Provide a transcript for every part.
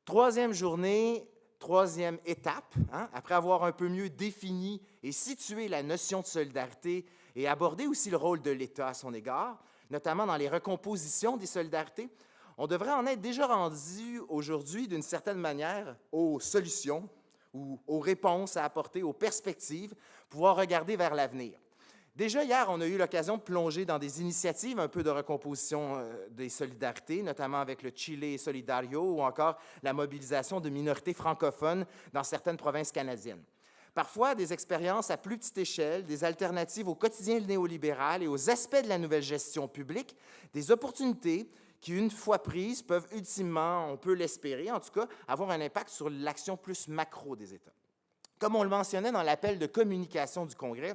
Troisième journée, troisième étape, après avoir un peu mieux défini et situé la notion de solidarité et abordé aussi le rôle de l'État à son égard, notamment dans les recompositions des solidarités, on devrait en être déjà rendu aujourd'hui d'une certaine manière aux solutions ou aux réponses à apporter, aux perspectives, pouvoir regarder vers l'avenir. Déjà hier, on a eu l'occasion de plonger dans des initiatives un peu de recomposition des solidarités, notamment avec le Chile Solidario ou encore la mobilisation de minorités francophones dans certaines provinces canadiennes. Parfois, des expériences à plus petite échelle, des alternatives au quotidien néolibéral et aux aspects de la nouvelle gestion publique, des opportunités qui, une fois prises, peuvent ultimement, on peut l'espérer en tout cas, avoir un impact sur l'action plus macro des États. Comme on le mentionnait dans l'appel de communication du Congrès,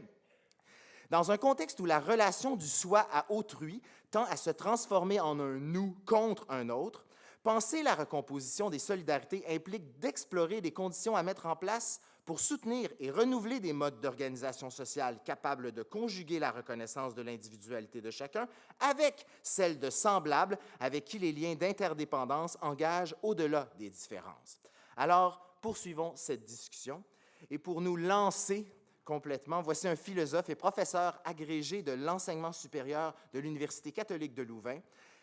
dans un contexte où la relation du soi à autrui tend à se transformer en un nous contre un autre, penser la recomposition des solidarités implique d'explorer les conditions à mettre en place pour soutenir et renouveler des modes d'organisation sociale capables de conjuguer la reconnaissance de l'individualité de chacun avec celle de semblables avec qui les liens d'interdépendance engagent au-delà des différences. Alors, poursuivons cette discussion et pour nous lancer complètement, voici un philosophe et professeur agrégé de l'enseignement supérieur de l'Université catholique de Louvain.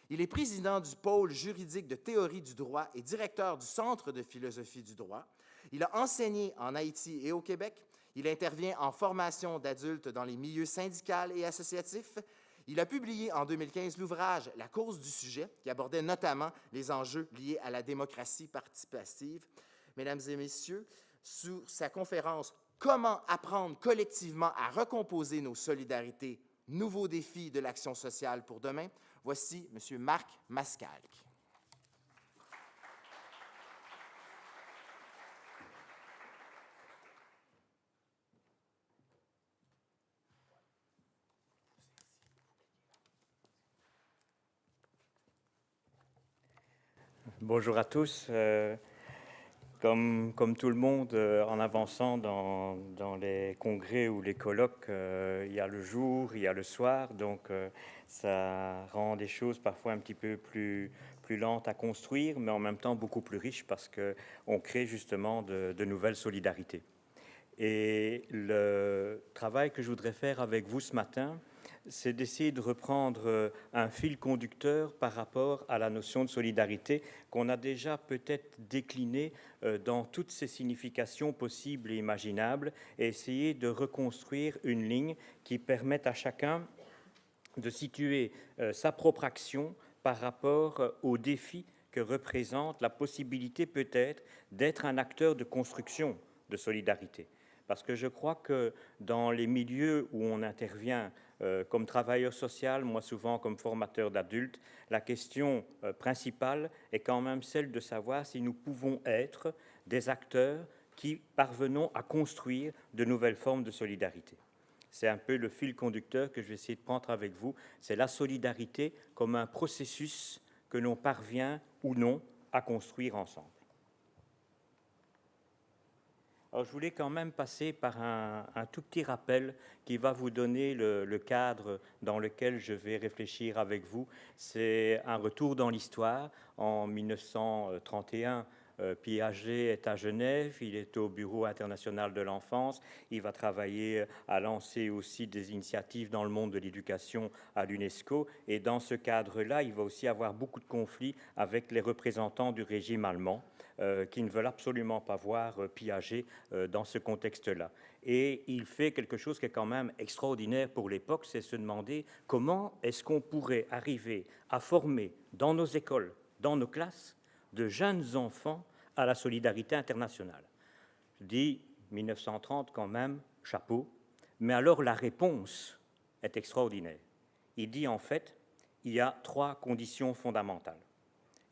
Il est président du pôle juridique de théorie du droit et directeur du Centre de philosophie du droit. Il a enseigné en Haïti et au Québec. Il intervient en formation d'adultes dans les milieux syndicaux et associatifs. Il a publié en 2015 l'ouvrage « La cause du sujet » qui abordait notamment les enjeux liés à la démocratie participative. Mesdames et messieurs, sur sa conférence « Comment apprendre collectivement à recomposer nos solidarités, nouveaux défis de l'action sociale pour demain », voici M. Marc Mascalque. Bonjour à tous. Comme tout le monde, en avançant dans les congrès ou les colloques, il y a le jour, il y a le soir, donc ça rend des choses parfois un petit peu plus lentes à construire, mais en même temps beaucoup plus riches parce qu'on crée justement de nouvelles solidarités. Et le travail que je voudrais faire avec vous ce matin, c'est d'essayer de reprendre un fil conducteur par rapport à la notion de solidarité qu'on a déjà peut-être décliné dans toutes ses significations possibles et imaginables et essayer de reconstruire une ligne qui permette à chacun de situer sa propre action par rapport aux défis que représente la possibilité peut-être d'être un acteur de construction de solidarité. Parce que je crois que dans les milieux où on intervient comme travailleur social, moi souvent comme formateur d'adultes, la question principale est quand même celle de savoir si nous pouvons être des acteurs qui parvenons à construire de nouvelles formes de solidarité. C'est un peu le fil conducteur que je vais essayer de prendre avec vous, c'est la solidarité comme un processus que l'on parvient ou non à construire ensemble. Alors, je voulais quand même passer par un tout petit rappel qui va vous donner le cadre dans lequel je vais réfléchir avec vous. C'est un retour dans l'histoire. En 1931, Piaget est à Genève, il est au Bureau international de l'enfance, il va travailler à lancer aussi des initiatives dans le monde de l'éducation à l'UNESCO, et dans ce cadre-là, il va aussi avoir beaucoup de conflits avec les représentants du régime allemand, qui ne veulent absolument pas voir Piaget dans ce contexte-là. Et il fait quelque chose qui est quand même extraordinaire pour l'époque, c'est se demander comment est-ce qu'on pourrait arriver à former dans nos écoles, dans nos classes, de jeunes enfants à la solidarité internationale. Je dis 1930 quand même, chapeau, mais alors la réponse est extraordinaire. Il dit en fait, il y a 3 conditions fondamentales.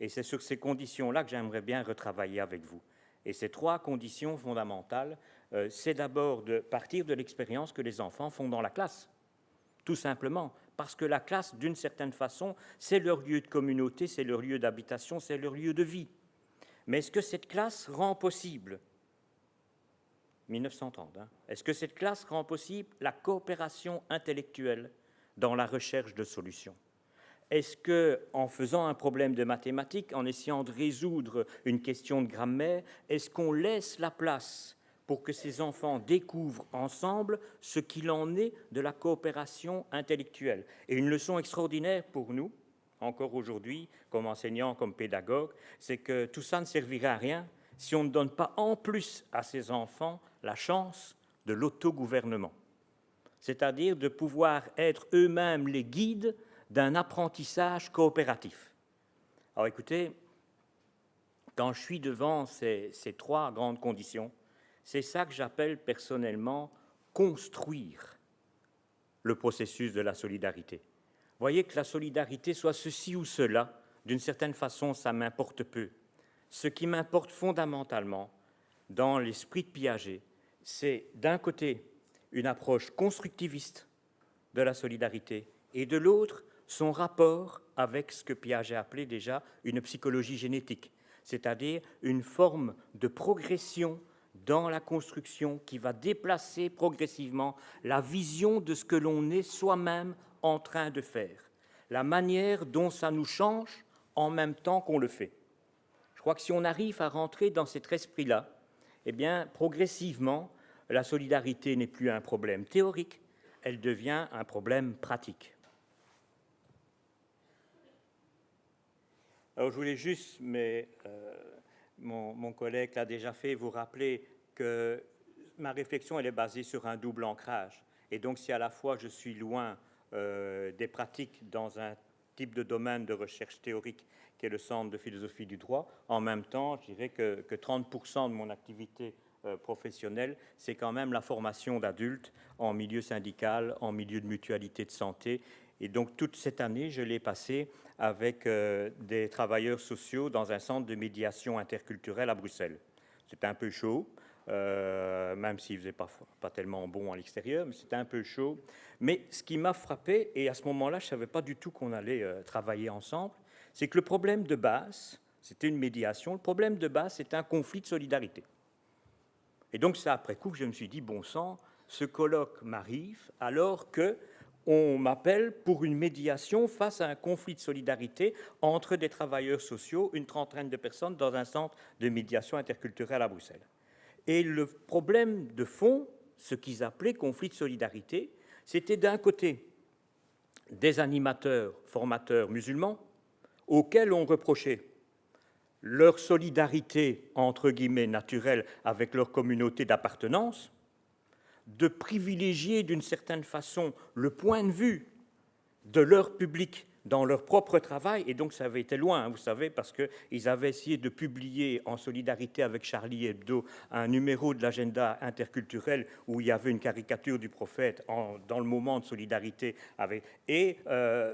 Et c'est sur ces conditions-là que j'aimerais bien retravailler avec vous. Et ces 3 conditions fondamentales, c'est d'abord de partir de l'expérience que les enfants font dans la classe. Tout simplement, parce que la classe, d'une certaine façon, c'est leur lieu de communauté, c'est leur lieu d'habitation, c'est leur lieu de vie. Mais est-ce que cette classe rend possible, 1930, est-ce que cette classe rend possible la coopération intellectuelle dans la recherche de solutions ? Est-ce que, en faisant un problème de mathématiques, en essayant de résoudre une question de grammaire, est-ce qu'on laisse la place pour que ces enfants découvrent ensemble ce qu'il en est de la coopération intellectuelle? Et une leçon extraordinaire pour nous, encore aujourd'hui, comme enseignants, comme pédagogues, c'est que tout ça ne servirait à rien si on ne donne pas en plus à ces enfants la chance de l'autogouvernement, c'est-à-dire de pouvoir être eux-mêmes les guides d'un apprentissage coopératif. Alors écoutez, quand je suis devant ces trois grandes conditions, c'est ça que j'appelle personnellement construire le processus de la solidarité. Voyez que la solidarité soit ceci ou cela, d'une certaine façon, ça m'importe peu. Ce qui m'importe fondamentalement dans l'esprit de Piaget, c'est d'un côté une approche constructiviste de la solidarité et de l'autre son rapport avec ce que Piaget appelait déjà une psychologie génétique, c'est-à-dire une forme de progression dans la construction qui va déplacer progressivement la vision de ce que l'on est soi-même en train de faire, la manière dont ça nous change en même temps qu'on le fait. Je crois que si on arrive à rentrer dans cet esprit-là, eh bien, progressivement, la solidarité n'est plus un problème théorique, elle devient un problème pratique. Alors, je voulais juste, mais mon collègue l'a déjà fait, vous rappeler que ma réflexion elle est basée sur un double ancrage. Et donc, si à la fois je suis loin des pratiques dans un type de domaine de recherche théorique qui est le Centre de philosophie du droit, en même temps, je dirais que 30% de mon activité professionnelle, c'est quand même la formation d'adultes en milieu syndical, en milieu de mutualité de santé. Et donc, toute cette année, je l'ai passée avec des travailleurs sociaux dans un centre de médiation interculturelle à Bruxelles. C'était un peu chaud, même s'il ne faisait pas tellement bon à l'extérieur, mais c'était un peu chaud. Mais ce qui m'a frappé, et à ce moment-là, je ne savais pas du tout qu'on allait travailler ensemble, c'est que le problème de base, c'était une médiation, le problème de base, c'est un conflit de solidarité. Et donc, c'est après coup que je me suis dit, bon sang, ce colloque m'arrive alors qu'on m'appelle pour une médiation face à un conflit de solidarité entre des travailleurs sociaux, une trentaine de personnes, dans un centre de médiation interculturelle à Bruxelles. Et le problème de fond, ce qu'ils appelaient conflit de solidarité, c'était d'un côté des animateurs, formateurs musulmans, auxquels on reprochait leur solidarité, entre guillemets, naturelle avec leur communauté d'appartenance, de privilégier d'une certaine façon le point de vue de leur public dans leur propre travail, et donc ça avait été loin, vous savez, parce qu'ils avaient essayé de publier en solidarité avec Charlie Hebdo un numéro de l'agenda interculturel où il y avait une caricature du prophète dans le moment de solidarité avec, et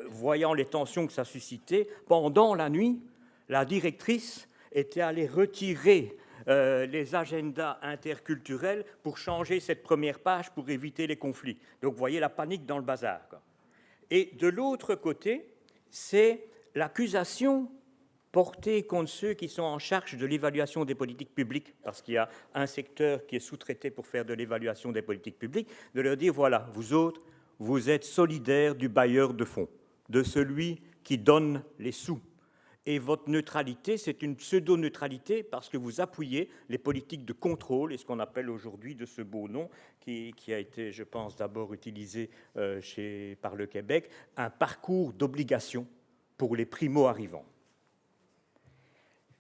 voyant les tensions que ça suscitait, pendant la nuit, la directrice était allée retirer les agendas interculturels pour changer cette première page pour éviter les conflits. Donc vous voyez la panique dans le bazar, quoi. Et de l'autre côté, c'est l'accusation portée contre ceux qui sont en charge de l'évaluation des politiques publiques, parce qu'il y a un secteur qui est sous-traité pour faire de l'évaluation des politiques publiques, de leur dire, voilà, vous autres, vous êtes solidaires du bailleur de fonds, de celui qui donne les sous. Et votre neutralité, c'est une pseudo-neutralité parce que vous appuyez les politiques de contrôle, et ce qu'on appelle aujourd'hui de ce beau nom, qui a été, je pense, d'abord utilisé par le Québec, un parcours d'obligation pour les primo-arrivants.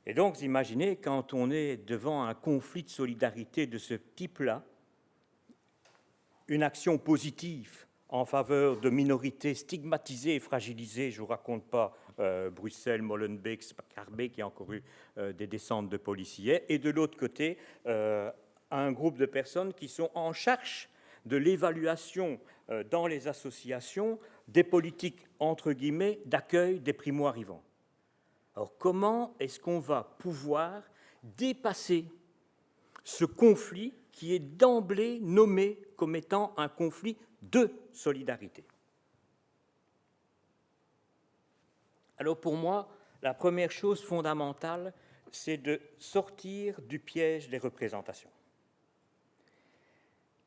Et donc, vous imaginez, quand on est devant un conflit de solidarité de ce type-là, une action positive en faveur de minorités stigmatisées et fragilisées, je ne vous raconte pas Bruxelles, Molenbeek, Scarbeck, qui a encore eu des descentes de policiers, et de l'autre côté, un groupe de personnes qui sont en charge de l'évaluation dans les associations des politiques, entre guillemets, d'accueil des primo-arrivants. Alors, comment est-ce qu'on va pouvoir dépasser ce conflit qui est d'emblée nommé comme étant un conflit de solidarité? Alors pour moi, la première chose fondamentale, c'est de sortir du piège des représentations.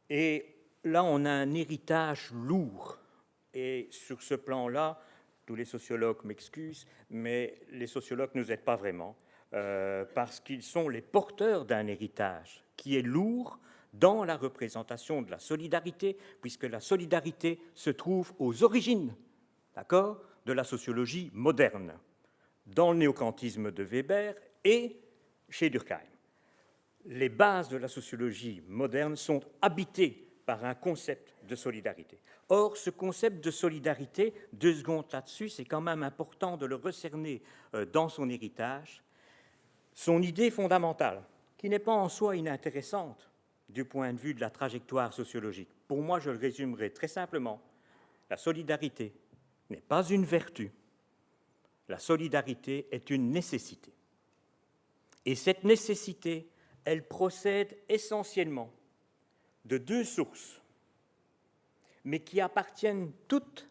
Et là, on a un héritage lourd. Et sur ce plan-là, tous les sociologues m'excusent, mais les sociologues ne nous aident pas vraiment, parce qu'ils sont les porteurs d'un héritage qui est lourd dans la représentation de la solidarité, puisque la solidarité se trouve aux origines, d'accord, de la sociologie moderne, dans le néokantisme de Weber et chez Durkheim. Les bases de la sociologie moderne sont habitées par un concept de solidarité. Or, ce concept de solidarité, 2 secondes là-dessus, c'est quand même important de le recerner dans son héritage. Son idée fondamentale, qui n'est pas en soi inintéressante du point de vue de la trajectoire sociologique. Pour moi, je le résumerai très simplement. La solidarité n'est pas une vertu. La solidarité est une nécessité. Et cette nécessité, elle procède essentiellement de 2 sources, mais qui appartiennent toutes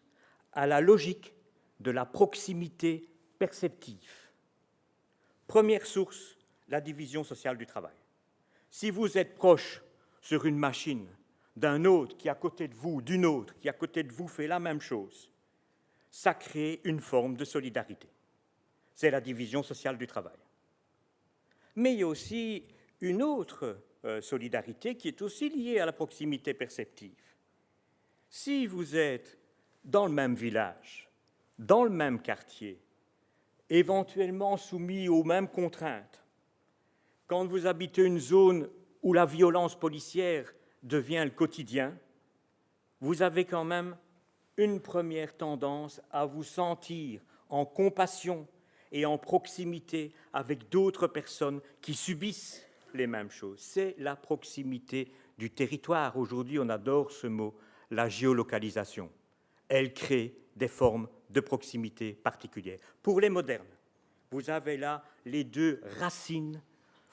à la logique de la proximité perceptive. Première source, la division sociale du travail. Si vous êtes proche sur une machine d'un autre qui est à côté de vous, d'une autre qui à côté de vous fait la même chose, ça crée une forme de solidarité. C'est la division sociale du travail. Mais il y a aussi une autre solidarité qui est aussi liée à la proximité perceptive. Si vous êtes dans le même village, dans le même quartier, éventuellement soumis aux mêmes contraintes, quand vous habitez une zone où la violence policière devient le quotidien, vous avez quand même une première tendance à vous sentir en compassion et en proximité avec d'autres personnes qui subissent les mêmes choses. C'est la proximité du territoire. Aujourd'hui, on adore ce mot, la géolocalisation. Elle crée des formes de proximité particulières. Pour les modernes, vous avez là les 2 racines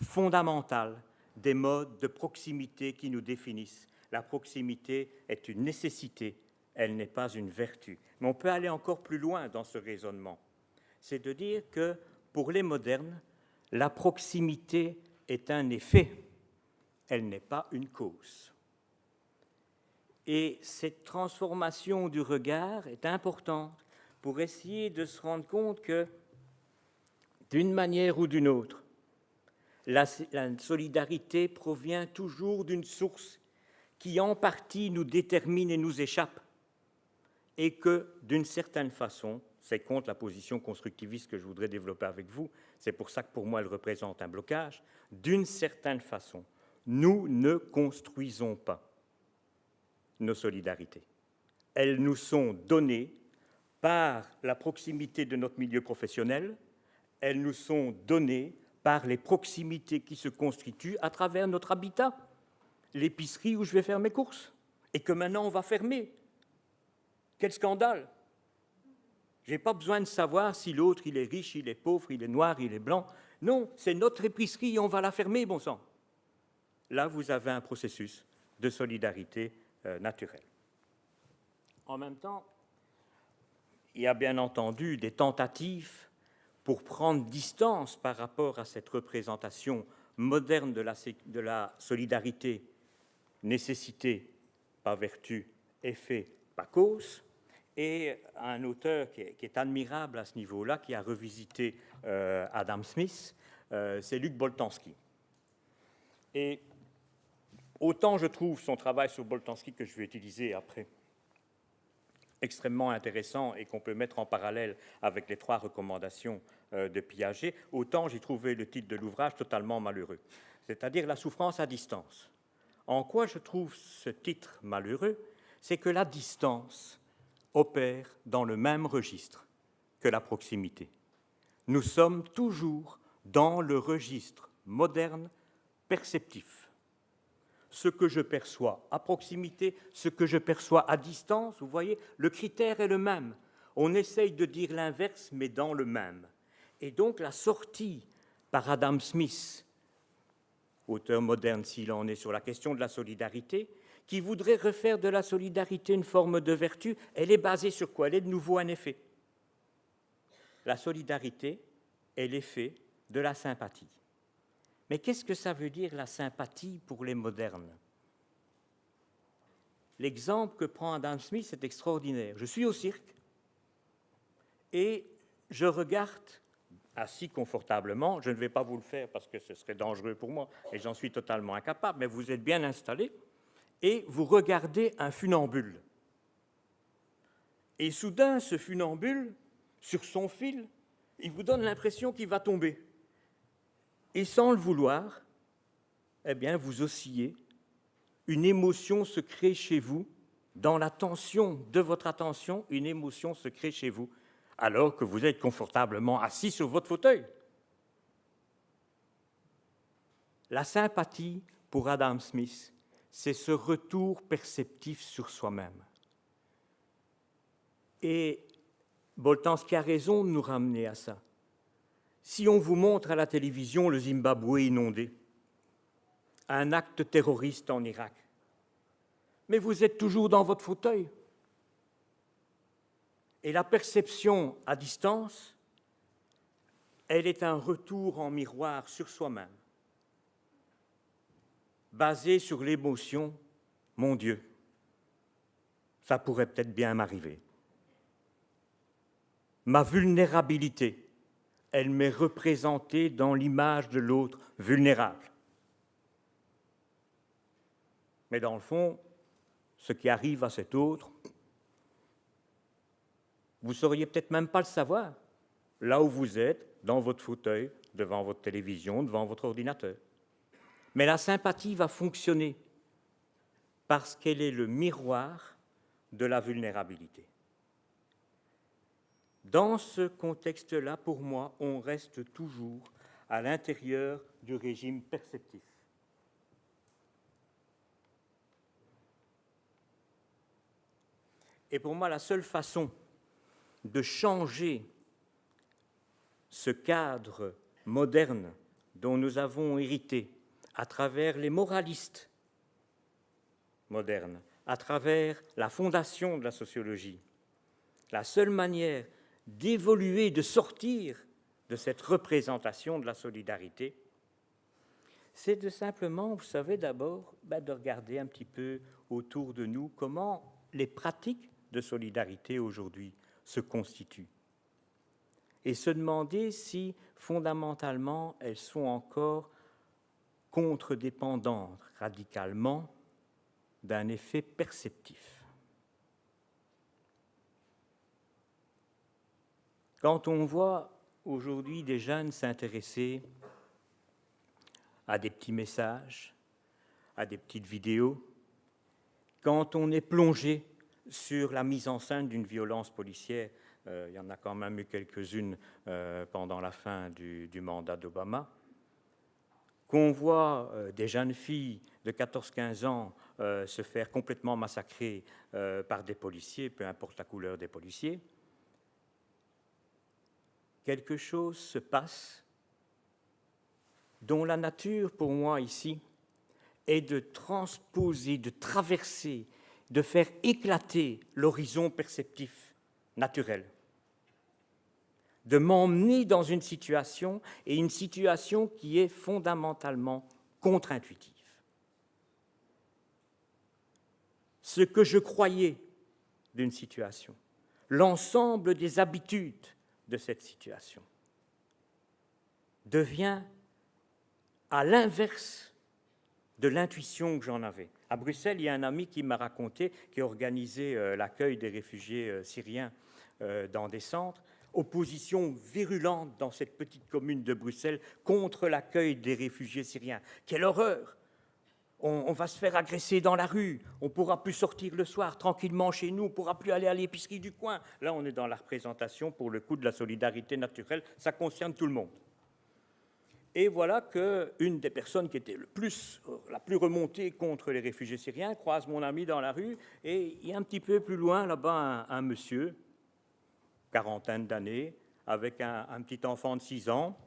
fondamentales des modes de proximité qui nous définissent. La proximité est une nécessité, elle n'est pas une vertu. Mais on peut aller encore plus loin dans ce raisonnement. C'est de dire que, pour les modernes, la proximité est un effet, elle n'est pas une cause. Et cette transformation du regard est importante pour essayer de se rendre compte que, d'une manière ou d'une autre, la solidarité provient toujours d'une source qui, en partie, nous détermine et nous échappe, et que, d'une certaine façon, c'est contre la position constructiviste que je voudrais développer avec vous, c'est pour ça que pour moi elle représente un blocage, d'une certaine façon, nous ne construisons pas nos solidarités. Elles nous sont données par la proximité de notre milieu professionnel, elles nous sont données par les proximités qui se constituent à travers notre habitat, l'épicerie où je vais faire mes courses, et que maintenant on va fermer. Quel scandale! Je n'ai pas besoin de savoir si l'autre, il est riche, il est pauvre, il est noir, il est blanc. Non, c'est notre épicerie et on va la fermer, bon sang. Là, vous avez un processus de solidarité naturelle. En même temps, il y a bien entendu des tentatives pour prendre distance par rapport à cette représentation moderne de la solidarité, nécessité, pas vertu, effet, pas cause. Et un auteur qui est admirable à ce niveau-là, qui a revisité Adam Smith, c'est Luc Boltanski. Et autant je trouve son travail sur Boltanski, que je vais utiliser après, extrêmement intéressant et qu'on peut mettre en parallèle avec les 3 recommandations de Piaget, autant j'ai trouvé le titre de l'ouvrage totalement malheureux, c'est-à-dire La souffrance à distance. En quoi je trouve ce titre malheureux? C'est que la distance opère dans le même registre que la proximité. Nous sommes toujours dans le registre moderne perceptif. Ce que je perçois à proximité, ce que je perçois à distance, vous voyez, le critère est le même. On essaye de dire l'inverse, mais dans le même. Et donc la sortie par Adam Smith, auteur moderne s'il en est, sur la question de la solidarité, qui voudrait refaire de la solidarité une forme de vertu, elle est basée sur quoi? Elle est de nouveau un effet. La solidarité est l'effet de la sympathie. Mais qu'est-ce que ça veut dire la sympathie pour les modernes? L'exemple que prend Adam Smith est extraordinaire. Je suis au cirque et je regarde assis confortablement. Je ne vais pas vous le faire parce que ce serait dangereux pour moi et j'en suis totalement incapable, mais vous êtes bien installé et vous regardez un funambule. Et soudain, ce funambule, sur son fil, il vous donne l'impression qu'il va tomber. Et sans le vouloir, eh bien, vous oscillez. Une émotion se crée chez vous. Dans la tension de votre attention, une émotion se crée chez vous, alors que vous êtes confortablement assis sur votre fauteuil. La sympathie, pour Adam Smith, c'est ce retour perceptif sur soi-même. Et Boltanski a raison de nous ramener à ça. Si on vous montre à la télévision le Zimbabwe inondé, un acte terroriste en Irak, mais vous êtes toujours dans votre fauteuil. Et la perception à distance, elle est un retour en miroir sur soi-même, basé sur l'émotion « mon Dieu, ça pourrait peut-être bien m'arriver ». Ma vulnérabilité, elle m'est représentée dans l'image de l'autre vulnérable. Mais dans le fond, ce qui arrive à cet autre, vous ne sauriez peut-être même pas le savoir, là où vous êtes, dans votre fauteuil, devant votre télévision, devant votre ordinateur. Mais la sympathie va fonctionner parce qu'elle est le miroir de la vulnérabilité. Dans ce contexte-là, pour moi, on reste toujours à l'intérieur du régime perceptif. Et pour moi, la seule façon de changer ce cadre moderne dont nous avons hérité à travers les moralistes modernes, à travers la fondation de la sociologie, la seule manière d'évoluer, de sortir de cette représentation de la solidarité, c'est de simplement, vous savez, d'abord, de regarder un petit peu autour de nous comment les pratiques de solidarité aujourd'hui se constituent et se demander si, fondamentalement, elles sont encore contre-dépendantes radicalement d'un effet perceptif. Quand on voit aujourd'hui des jeunes s'intéresser à des petits messages, à des petites vidéos, quand on est plongé sur la mise en scène d'une violence policière, il y en a quand même eu quelques-unes pendant la fin du mandat d'Obama, qu'on voit des jeunes filles de 14-15 ans se faire complètement massacrer par des policiers, peu importe la couleur des policiers, quelque chose se passe dont la nature, pour moi, ici, est de transposer, de traverser, de faire éclater l'horizon perceptif naturel, de m'emmener dans une situation, et une situation qui est fondamentalement contre-intuitive. Ce que je croyais d'une situation, l'ensemble des habitudes de cette situation, devient à l'inverse de l'intuition que j'en avais. À Bruxelles, il y a un ami qui m'a raconté, qui organisait l'accueil des réfugiés syriens dans des centres, opposition virulente dans cette petite commune de Bruxelles contre l'accueil des réfugiés syriens. Quelle horreur! On va se faire agresser dans la rue, on ne pourra plus sortir le soir tranquillement chez nous, on ne pourra plus aller à l'épicerie du coin. Là, on est dans la représentation, pour le coup, de la solidarité naturelle, ça concerne tout le monde. Et voilà qu'une des personnes qui était la plus remontée contre les réfugiés syriens croise mon ami dans la rue, et il y a un petit peu plus loin, là-bas, un monsieur, quarantaine d'années, avec un petit enfant de 6 ans.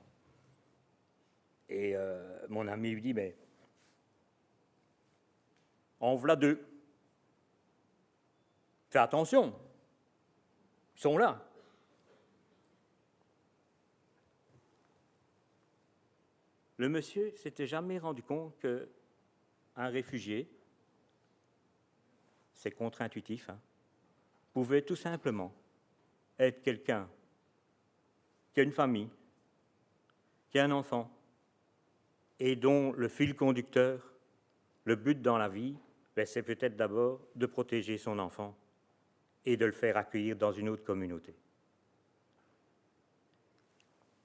Et mon ami lui dit, mais en voilà 2. Fais attention, ils sont là. Le monsieur ne s'était jamais rendu compte qu'un réfugié, c'est contre-intuitif, pouvait tout simplement être quelqu'un qui a une famille, qui a un enfant, et dont le fil conducteur, le but dans la vie, c'est peut-être d'abord de protéger son enfant et de le faire accueillir dans une autre communauté.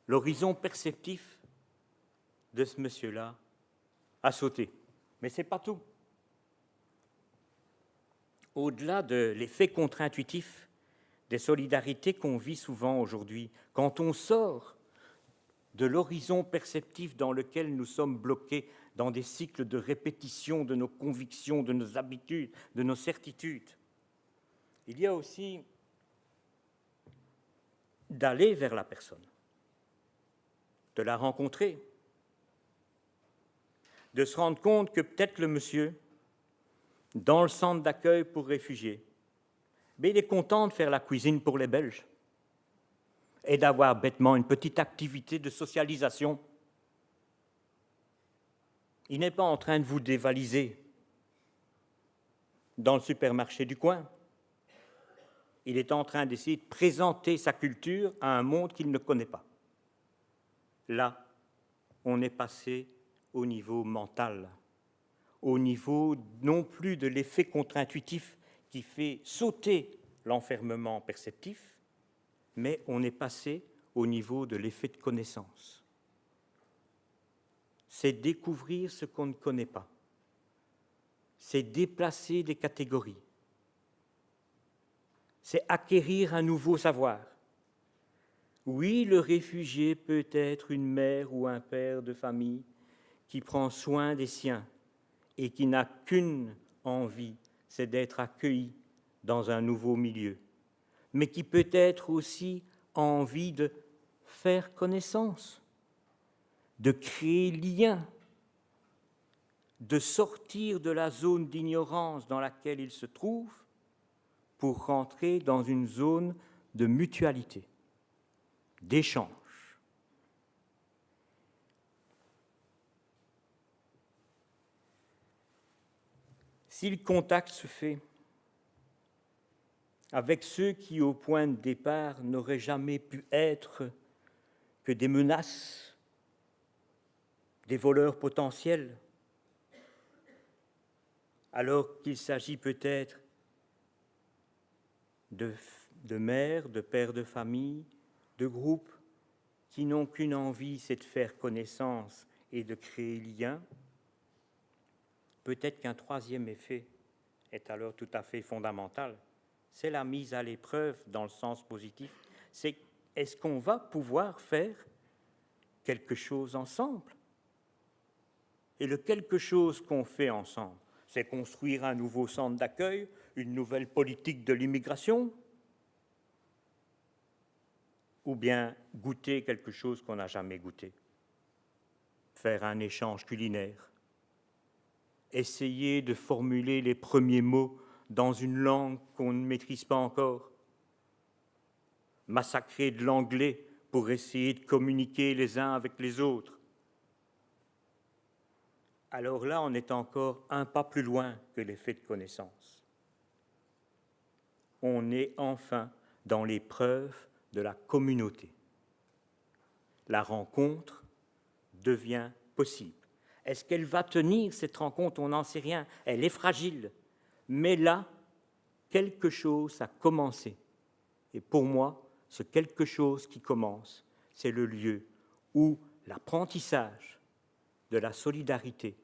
L'horizon perceptif de ce monsieur-là a sauté, mais ce n'est pas tout. Au-delà de l'effet contre-intuitif des solidarités qu'on vit souvent aujourd'hui, quand on sort de l'horizon perceptif dans lequel nous sommes bloqués dans des cycles de répétition de nos convictions, de nos habitudes, de nos certitudes, il y a aussi d'aller vers la personne, de la rencontrer, de se rendre compte que peut-être le monsieur, dans le centre d'accueil pour réfugiés, mais il est content de faire la cuisine pour les Belges et d'avoir bêtement une petite activité de socialisation. Il n'est pas en train de vous dévaliser dans le supermarché du coin. Il est en train d'essayer de présenter sa culture à un monde qu'il ne connaît pas. Là, on est passé au niveau mental, au niveau non plus de l'effet contre-intuitif qui fait sauter l'enfermement perceptif, mais on est passé au niveau de l'effet de connaissance. C'est découvrir ce qu'on ne connaît pas. C'est déplacer des catégories. C'est acquérir un nouveau savoir. Oui, le réfugié peut être une mère ou un père de famille qui prend soin des siens et qui n'a qu'une envie, c'est d'être accueilli dans un nouveau milieu, mais qui peut être aussi envie de faire connaissance, de créer lien, de sortir de la zone d'ignorance dans laquelle il se trouve pour rentrer dans une zone de mutualité, d'échange. Si le contact se fait avec ceux qui, au point de départ, n'auraient jamais pu être que des menaces, des voleurs potentiels, alors qu'il s'agit peut-être de mères, de pères de famille, de groupes qui n'ont qu'une envie, c'est de faire connaissance et de créer lien, peut-être qu'un troisième effet est alors tout à fait fondamental. C'est la mise à l'épreuve dans le sens positif. C'est est-ce qu'on va pouvoir faire quelque chose ensemble? Et le quelque chose qu'on fait ensemble, c'est construire un nouveau centre d'accueil, une nouvelle politique de l'immigration, ou bien goûter quelque chose qu'on n'a jamais goûté, faire un échange culinaire, essayer de formuler les premiers mots dans une langue qu'on ne maîtrise pas encore, massacrer de l'anglais pour essayer de communiquer les uns avec les autres. Alors là, on est encore un pas plus loin que l'effet de connaissance. On est enfin dans l'épreuve de la communauté. La rencontre devient possible. Est-ce qu'elle va tenir, cette rencontre? On n'en sait rien. Elle est fragile. Mais là, quelque chose a commencé. Et pour moi, ce quelque chose qui commence, c'est le lieu où l'apprentissage de la solidarité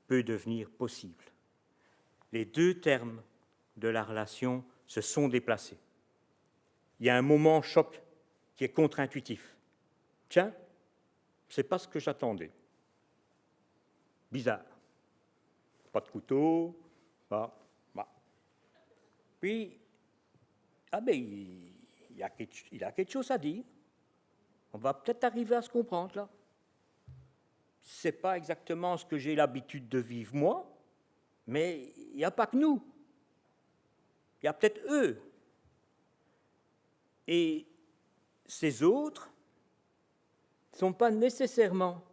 peut devenir possible. Les deux termes de la relation se sont déplacés. Il y a un moment choc qui est contre-intuitif. Tiens, ce n'est pas ce que j'attendais. Bizarre. Pas de couteau. Bah. Puis, il a quelque chose à dire. On va peut-être arriver à se comprendre, là. Ce n'est pas exactement ce que j'ai l'habitude de vivre, moi, mais il n'y a pas que nous. Il y a peut-être eux. Et ces autres ne sont pas nécessairement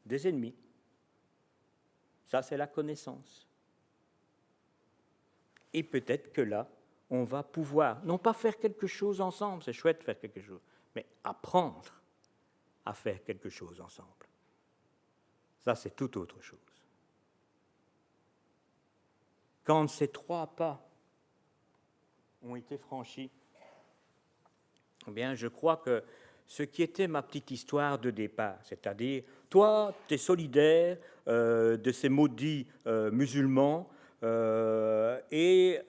des ennemis. Ça, c'est la connaissance. Et peut-être que là, on va pouvoir, non pas faire quelque chose ensemble, c'est chouette de faire quelque chose, mais apprendre à faire quelque chose ensemble. Ça, c'est tout autre chose. Quand ces 3 pas ont été franchis, eh bien, je crois que ce qui était ma petite histoire de départ, c'est-à-dire, toi, tu es solidaire de ces maudits musulmans, et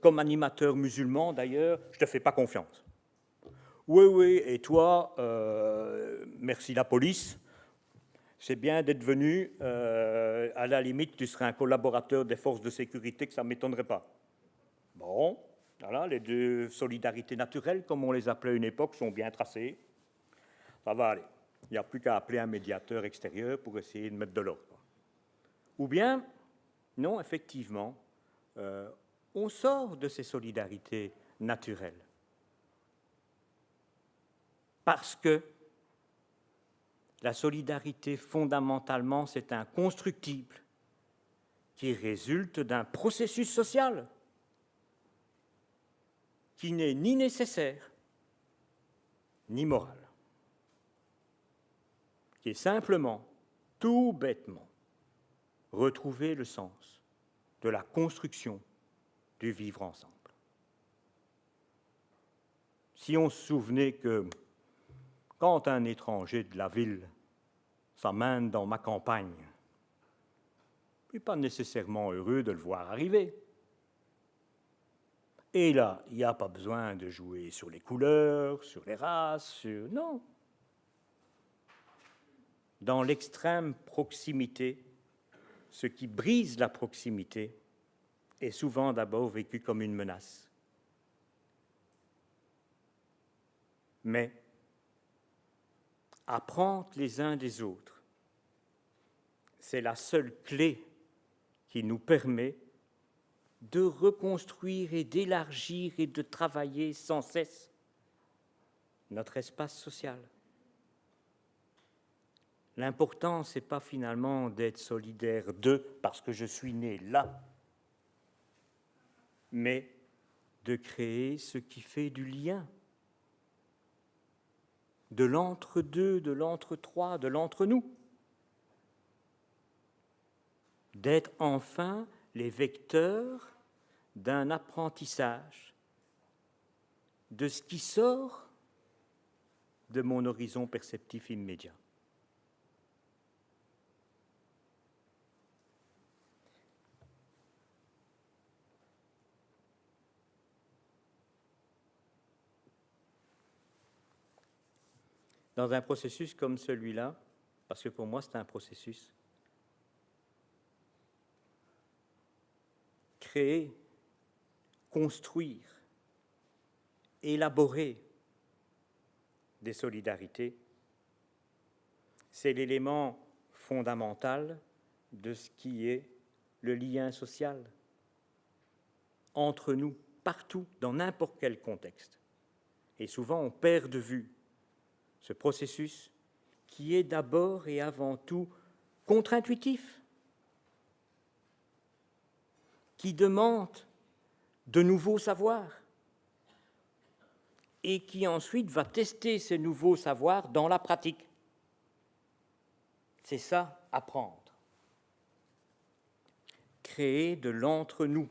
comme animateur musulman, d'ailleurs, je ne te fais pas confiance. Oui, et toi, merci la police, c'est bien d'être venu, à la limite, tu serais un collaborateur des forces de sécurité, que ça ne m'étonnerait pas. Bon, voilà, les 2 solidarités naturelles, comme on les appelait à une époque, sont bien tracées. Ça va aller. Il n'y a plus qu'à appeler un médiateur extérieur pour essayer de mettre de l'ordre. Ou bien, non, effectivement, on sort de ces solidarités naturelles. Parce que la solidarité, fondamentalement, c'est un constructible qui résulte d'un processus social qui n'est ni nécessaire, ni moral, qui est simplement, tout bêtement, retrouver le sens de la construction du vivre ensemble. Si on se souvenait que quand un étranger de la ville s'amène dans ma campagne, je ne suis pas nécessairement heureux de le voir arriver. Et là, il n'y a pas besoin de jouer sur les couleurs, sur les races, non. Dans l'extrême proximité, ce qui brise la proximité est souvent d'abord vécu comme une menace. Mais apprendre les uns des autres, c'est la seule clé qui nous permet de reconstruire et d'élargir et de travailler sans cesse notre espace social. L'important, ce n'est pas finalement d'être solidaire d'eux parce que je suis né là, mais de créer ce qui fait du lien, de l'entre-deux, de l'entre-trois, de l'entre-nous. D'être enfin les vecteurs d'un apprentissage de ce qui sort de mon horizon perceptif immédiat. Dans un processus comme celui-là, parce que pour moi c'est un processus, créer, construire, élaborer des solidarités, c'est l'élément fondamental de ce qui est le lien social entre nous, partout, dans n'importe quel contexte. Et souvent, on perd de vue ce processus qui est d'abord et avant tout contre-intuitif, qui demande de nouveaux savoirs et qui ensuite va tester ces nouveaux savoirs dans la pratique. C'est ça, apprendre. Créer de l'entre-nous.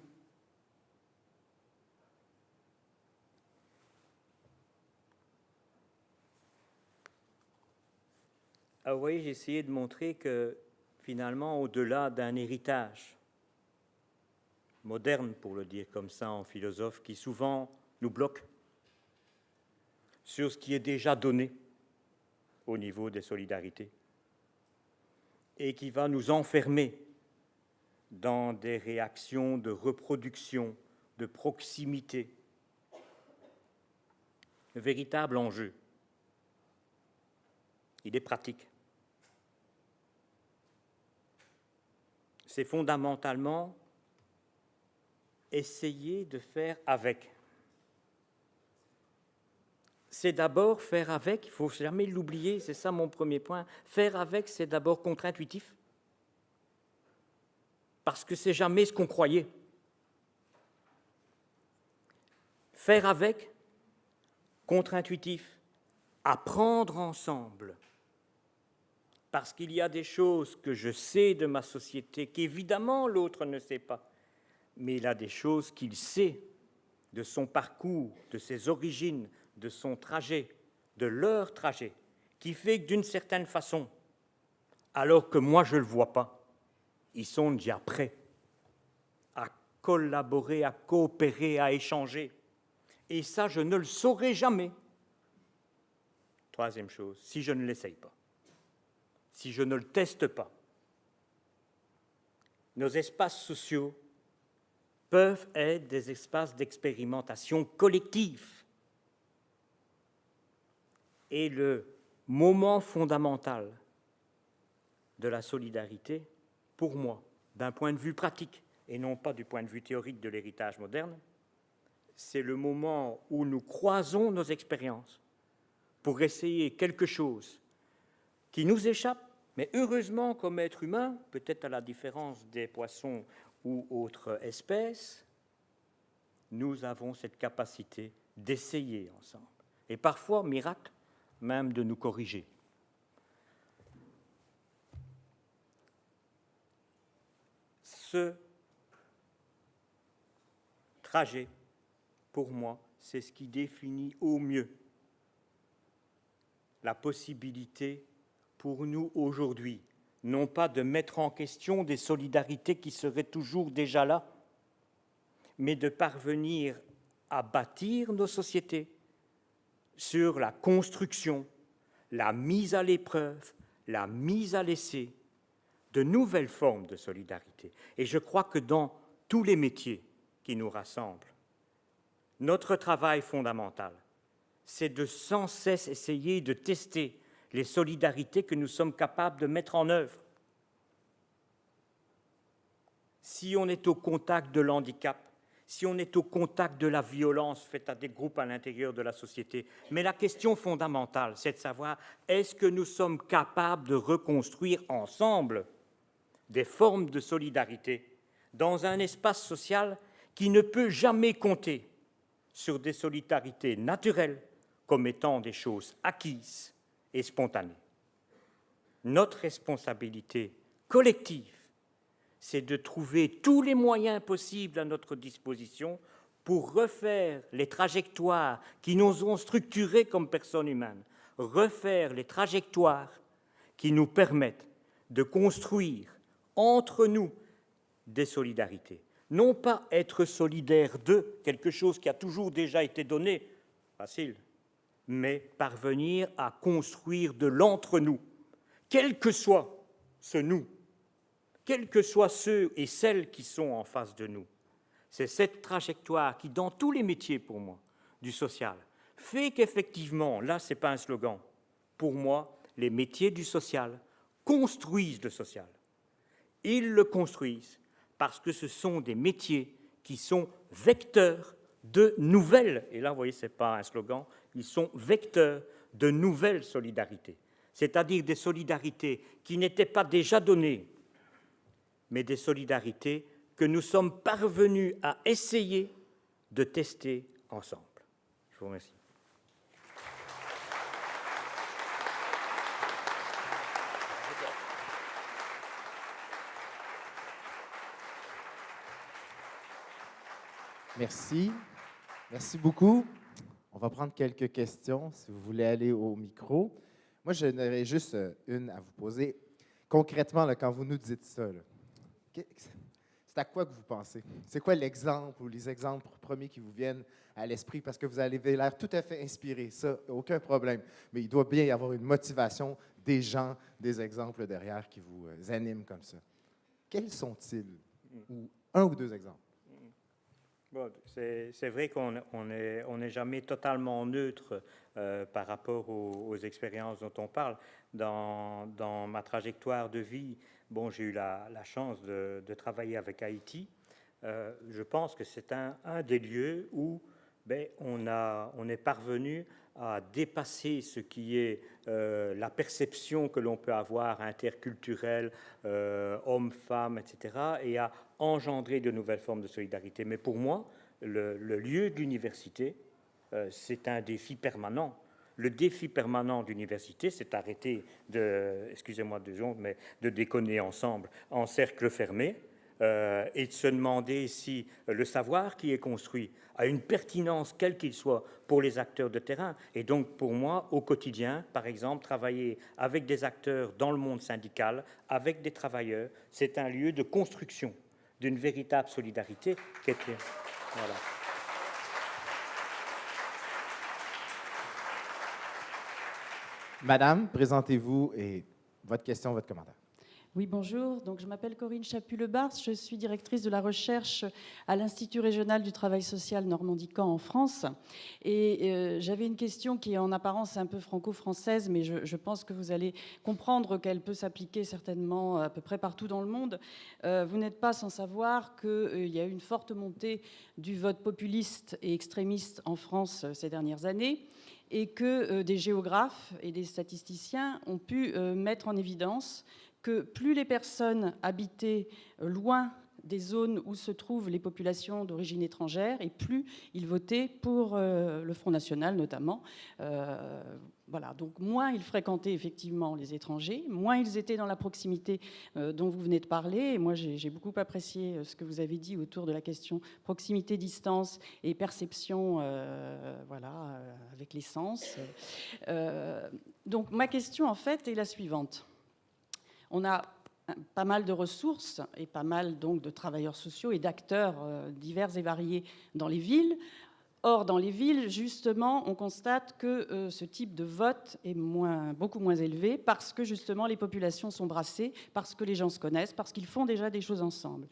Ah, vous voyez, j'ai essayé de montrer que finalement, au-delà d'un héritage moderne, pour le dire comme ça, en philosophe, qui souvent nous bloque sur ce qui est déjà donné au niveau des solidarités et qui va nous enfermer dans des réactions de reproduction, de proximité. Le véritable enjeu, il est pratique. C'est fondamentalement essayer de faire avec. C'est d'abord faire avec, il ne faut jamais l'oublier, c'est ça mon premier point. Faire avec, c'est d'abord contre-intuitif, parce que c'est jamais ce qu'on croyait. Faire avec, contre-intuitif, apprendre ensemble, parce qu'il y a des choses que je sais de ma société qu'évidemment l'autre ne sait pas, mais il a des choses qu'il sait de son parcours, de ses origines, de son trajet, de leur trajet, qui fait que d'une certaine façon, alors que moi je ne le vois pas, ils sont déjà prêts à collaborer, à coopérer, à échanger. Et ça, je ne le saurai jamais. Troisième chose, si je ne l'essaye pas, si je ne le teste pas, nos espaces sociaux peuvent être des espaces d'expérimentation collective. Et le moment fondamental de la solidarité, pour moi, d'un point de vue pratique, et non pas du point de vue théorique de l'héritage moderne, c'est le moment où nous croisons nos expériences pour essayer quelque chose qui nous échappe, mais heureusement, comme être humain, peut-être à la différence des poissons ou autres espèces, nous avons cette capacité d'essayer ensemble. Et parfois, miracle, même de nous corriger. Ce trajet, pour moi, c'est ce qui définit au mieux la possibilité pour nous aujourd'hui, non pas de mettre en question des solidarités qui seraient toujours déjà là, mais de parvenir à bâtir nos sociétés sur la construction, la mise à l'épreuve, la mise à l'essai de nouvelles formes de solidarité. Et je crois que dans tous les métiers qui nous rassemblent, notre travail fondamental, c'est de sans cesse essayer de tester les solidarités que nous sommes capables de mettre en œuvre. Si on est au contact de l'handicap, si on est au contact de la violence faite à des groupes à l'intérieur de la société, mais la question fondamentale, c'est de savoir est-ce que nous sommes capables de reconstruire ensemble des formes de solidarité dans un espace social qui ne peut jamais compter sur des solidarités naturelles comme étant des choses acquises et spontanées. Notre responsabilité collective, c'est de trouver tous les moyens possibles à notre disposition pour refaire les trajectoires qui nous ont structurés comme personnes humaines, refaire les trajectoires qui nous permettent de construire entre nous des solidarités. Non pas être solidaire de quelque chose qui a toujours déjà été donné, facile, mais parvenir à construire de l'entre-nous, quel que soit ce nous, quels que soient ceux et celles qui sont en face de nous. C'est cette trajectoire qui, dans tous les métiers pour moi, du social, fait qu'effectivement, là, ce n'est pas un slogan, pour moi, les métiers du social construisent le social. Ils le construisent parce que ce sont des métiers qui sont vecteurs de nouvelles, et là, vous voyez, ce n'est pas un slogan, ils sont vecteurs de nouvelles solidarités, c'est-à-dire des solidarités qui n'étaient pas déjà données, mais des solidarités que nous sommes parvenus à essayer de tester ensemble. Je vous remercie. Merci. Merci beaucoup. On va prendre quelques questions, si vous voulez aller au micro. Moi, j'en aurais juste une à vous poser. Concrètement, là, quand vous nous dites ça, là, c'est à quoi que vous pensez? C'est quoi l'exemple ou les exemples premiers qui vous viennent à l'esprit? Parce que vous avez l'air tout à fait inspiré, ça, aucun problème. Mais il doit bien y avoir une motivation des gens, des exemples derrière qui vous animent comme ça. Quels sont-ils? Ou un ou deux exemples? Bon, c'est vrai qu'on n'est jamais totalement neutre par rapport aux expériences dont on parle. Dans ma trajectoire de vie, bon, j'ai eu la chance de travailler avec Haïti. Je pense que c'est un des lieux où on est parvenu à dépasser ce qui est la perception que l'on peut avoir interculturelle, hommes-femmes, etc., et à engendrer de nouvelles formes de solidarité. Mais pour moi, le lieu de l'université, c'est un défi permanent. Le défi permanent de l'université, c'est d'arrêter de, excusez-moi 2 secondes, mais de déconner ensemble en cercle fermé, et de se demander si le savoir qui est construit a une pertinence, quel qu'il soit, pour les acteurs de terrain. Et donc, pour moi, au quotidien, par exemple, travailler avec des acteurs dans le monde syndical, avec des travailleurs, c'est un lieu de construction d'une véritable solidarité qui est... Voilà. Madame, présentez-vous et votre question, votre commentaire. Oui, bonjour. Donc, je m'appelle Corinne Chaput-Lebars. Je suis directrice de la recherche à l'Institut régional du travail social Normandie-Caen en France. Et j'avais une question qui est en apparence un peu franco-française, mais je pense que vous allez comprendre qu'elle peut s'appliquer certainement à peu près partout dans le monde. Vous n'êtes pas sans savoir qu'il y a eu une forte montée du vote populiste et extrémiste en France ces dernières années, et que des géographes et des statisticiens ont pu mettre en évidence que plus les personnes habitaient loin des zones où se trouvent les populations d'origine étrangère, et plus ils votaient pour le Front National notamment. Voilà, donc moins ils fréquentaient effectivement les étrangers, moins ils étaient dans la proximité dont vous venez de parler. Et moi, j'ai beaucoup apprécié ce que vous avez dit autour de la question proximité, distance et perception, voilà, avec les sens. Donc ma question, en fait, est la suivante. On a pas mal de ressources et pas mal donc de travailleurs sociaux et d'acteurs divers et variés dans les villes. Or, dans les villes, justement, on constate que ce type de vote est beaucoup moins élevé parce que, justement, les populations sont brassées, parce que les gens se connaissent, parce qu'ils font déjà des choses ensemble.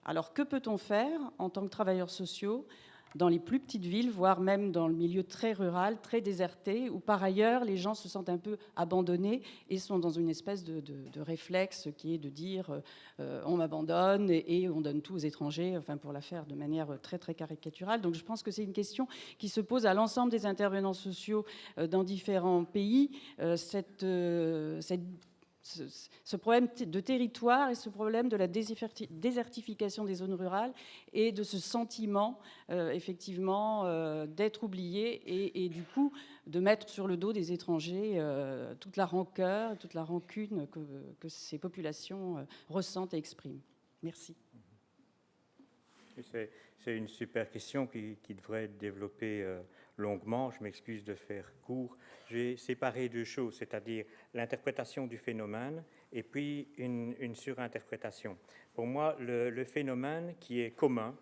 Alors, que peut-on faire en tant que travailleurs sociaux dans les plus petites villes, voire même dans le milieu très rural, très déserté, où par ailleurs les gens se sentent un peu abandonnés et sont dans une espèce de réflexe qui est de dire on m'abandonne et on donne tout aux étrangers, enfin pour la faire de manière très très caricaturale. Donc je pense que c'est une question qui se pose à l'ensemble des intervenants sociaux dans différents pays, ce problème de territoire et ce problème de la désertification des zones rurales et de ce sentiment, effectivement, d'être oublié et du coup de mettre sur le dos des étrangers toute la rancœur, toute la rancune que ces populations ressentent et expriment. Merci. C'est une super question qui devrait être développée longuement. Je m'excuse de faire court. J'ai séparé 2 choses, c'est-à-dire l'interprétation du phénomène et puis une surinterprétation. Pour moi, le phénomène qui est commun,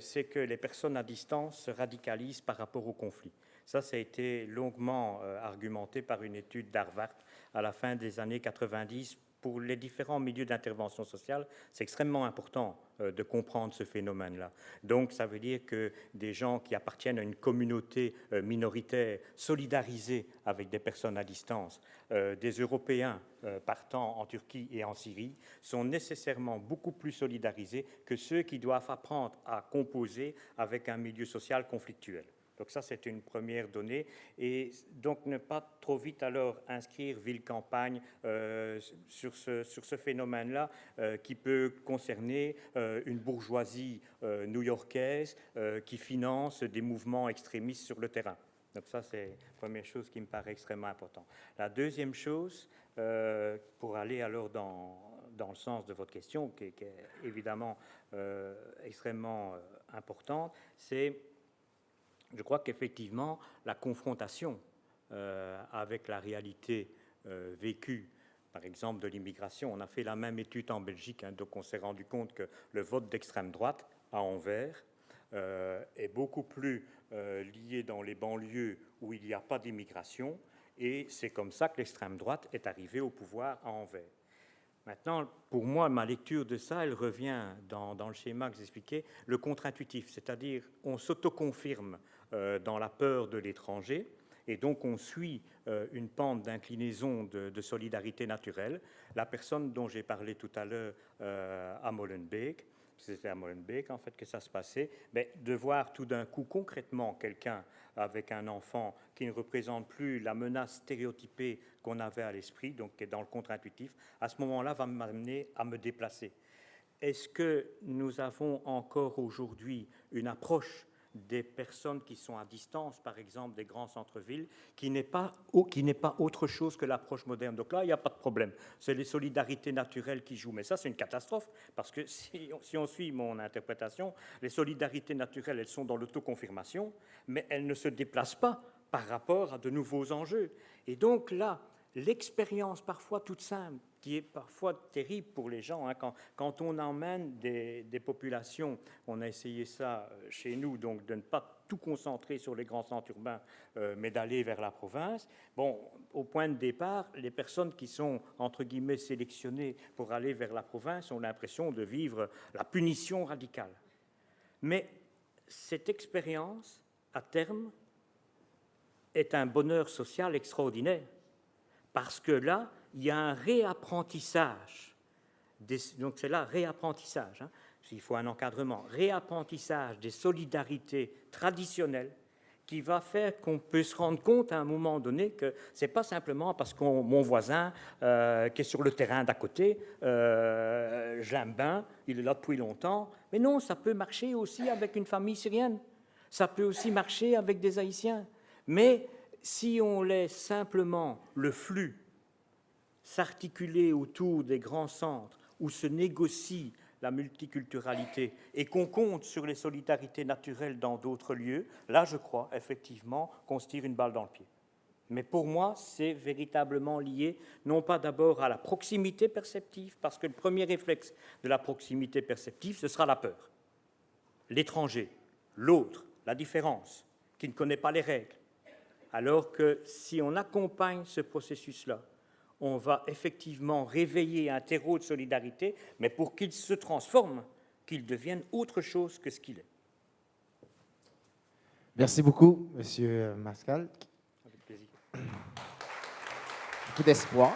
c'est que les personnes à distance se radicalisent par rapport au conflit. Ça a été longuement argumenté par une étude d'Harvard à la fin des années 90. Pour les différents milieux d'intervention sociale, c'est extrêmement important de comprendre ce phénomène-là. Donc, ça veut dire que des gens qui appartiennent à une communauté minoritaire solidarisée avec des personnes à distance, des Européens partant en Turquie et en Syrie, sont nécessairement beaucoup plus solidarisés que ceux qui doivent apprendre à composer avec un milieu social conflictuel. Donc ça, c'est une première donnée. Et donc, ne pas trop vite alors inscrire ville-campagne sur ce phénomène-là qui peut concerner une bourgeoisie new-yorkaise qui finance des mouvements extrémistes sur le terrain. Donc ça, c'est la première chose qui me paraît extrêmement importante. La deuxième chose, pour aller alors dans le sens de votre question, qui est évidemment extrêmement importante, c'est... Je crois qu'effectivement, la confrontation avec la réalité vécue, par exemple de l'immigration, on a fait la même étude en Belgique, donc on s'est rendu compte que le vote d'extrême droite à Anvers est beaucoup plus lié dans les banlieues où il n'y a pas d'immigration, et c'est comme ça que l'extrême droite est arrivée au pouvoir à Anvers. Maintenant, pour moi, ma lecture de ça, elle revient dans le schéma que j'expliquais, le contre-intuitif, c'est-à-dire on s'autoconfirme dans la peur de l'étranger, et donc on suit une pente d'inclinaison de solidarité naturelle. La personne dont j'ai parlé tout à l'heure à Molenbeek, c'était à Molenbeek en fait que ça se passait, mais de voir tout d'un coup concrètement quelqu'un avec un enfant qui ne représente plus la menace stéréotypée qu'on avait à l'esprit, donc qui est dans le contre-intuitif, à ce moment-là va m'amener à me déplacer. Est-ce que nous avons encore aujourd'hui une approche des personnes qui sont à distance, par exemple des grands centres-villes, qui n'est pas autre chose que l'approche moderne. Donc là, il n'y a pas de problème. C'est les solidarités naturelles qui jouent. Mais ça, c'est une catastrophe, parce que si on suit mon interprétation, les solidarités naturelles, elles sont dans l'autoconfirmation, mais elles ne se déplacent pas par rapport à de nouveaux enjeux. Et donc là, l'expérience parfois toute simple, qui est parfois terrible pour les gens, hein, quand on emmène des populations, on a essayé ça chez nous, donc de ne pas tout concentrer sur les grands centres urbains, mais d'aller vers la province. Bon, au point de départ, les personnes qui sont, entre guillemets, sélectionnées pour aller vers la province ont l'impression de vivre la punition radicale. Mais cette expérience, à terme, est un bonheur social extraordinaire, parce que là, il y a un réapprentissage, donc c'est là réapprentissage, hein, il faut un encadrement, réapprentissage des solidarités traditionnelles qui va faire qu'on peut se rendre compte à un moment donné que ce n'est pas simplement parce que mon voisin qui est sur le terrain d'à côté, je l'aime bien, il est là depuis longtemps, mais non, ça peut marcher aussi avec une famille syrienne, ça peut aussi marcher avec des Haïtiens, mais si on laisse simplement le flux s'articuler autour des grands centres où se négocie la multiculturalité et qu'on compte sur les solidarités naturelles dans d'autres lieux, là, je crois effectivement qu'on se tire une balle dans le pied. Mais pour moi, c'est véritablement lié, non pas d'abord à la proximité perceptive, parce que le premier réflexe de la proximité perceptive, ce sera la peur. L'étranger, l'autre, la différence, qui ne connaît pas les règles. Alors que si on accompagne ce processus-là, on va effectivement réveiller un terreau de solidarité, mais pour qu'il se transforme, qu'il devienne autre chose que ce qu'il est. Merci beaucoup, Monsieur Mascal. Avec plaisir. Beaucoup d'espoir.